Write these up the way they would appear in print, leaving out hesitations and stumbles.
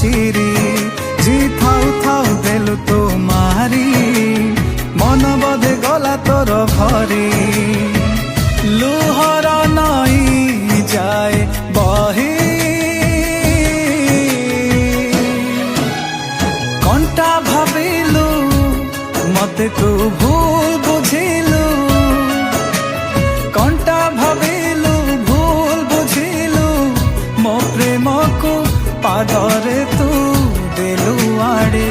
चिरी जी थाउ थाउ देलु तो मारी मन बधे गला तोर भरी लुहर नई जाए बही कंटा भाविलु मते तू भूल बुझिलु कंटा भाविलु भूल बुझिलु मो प्रेम को पादरे तू देलु आड़े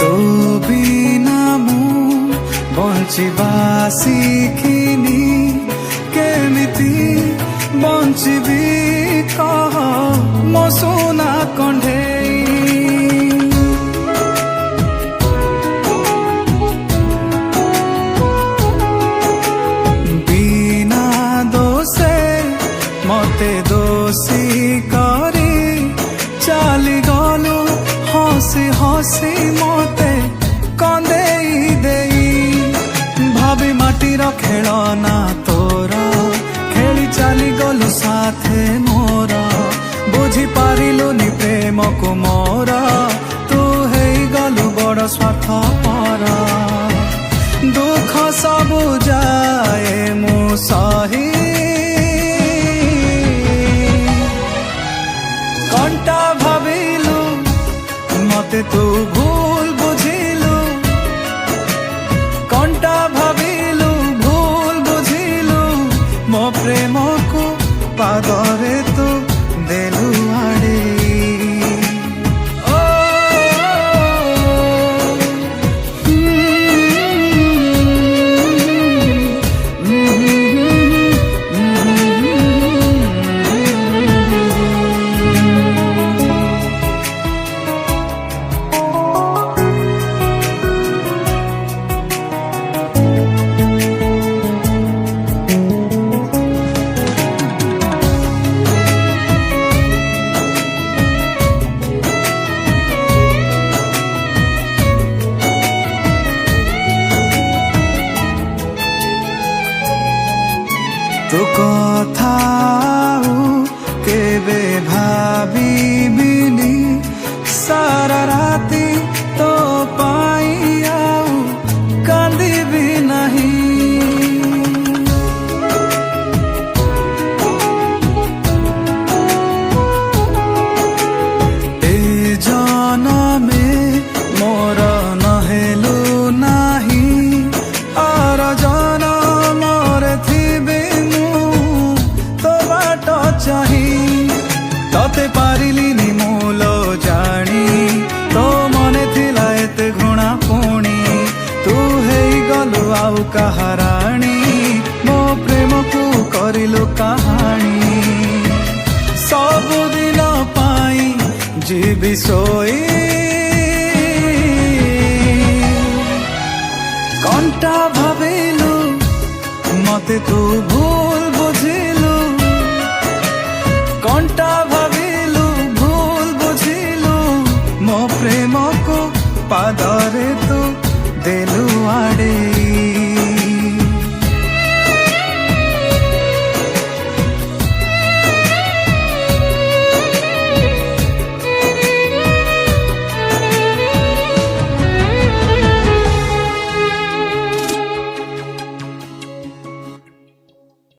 तो बिना मु बंचिबा शिखिनी केमिति बंचिबी कह मो सोना कंढेई बिना दोषे मते दोषी करी चली गलु हसी हसी मते कंदेई देई भाभी माटीर खेलना तोर खेली चली गलु साथे मोर बुझी पारिलुनी प्रेम को मोर तू हेई गलु बड़ स्वार्थपर दुख सबु जाए मु सही कंटा भाविलु मते तू भूल बुझिलु कंटा भाविलु भूल बुझिलु मो प्रेम को पादरे तू देलु आड़े तो कथा केबे भाबिबिनी सारा राती तो पाई आउ कांदिबी नहीं ए जनमे मोर नहेलु नाही आर जनमरे थिबे चाही तते पारिलिनी मूल जानी तो मने थिला एते घृणा पुणी तू हेई गलु आउ कहाराणी मो प्रेम को करिलु कहानी सबु दिन पाई जीवी सोई कंटा भाविलु मते तू भूल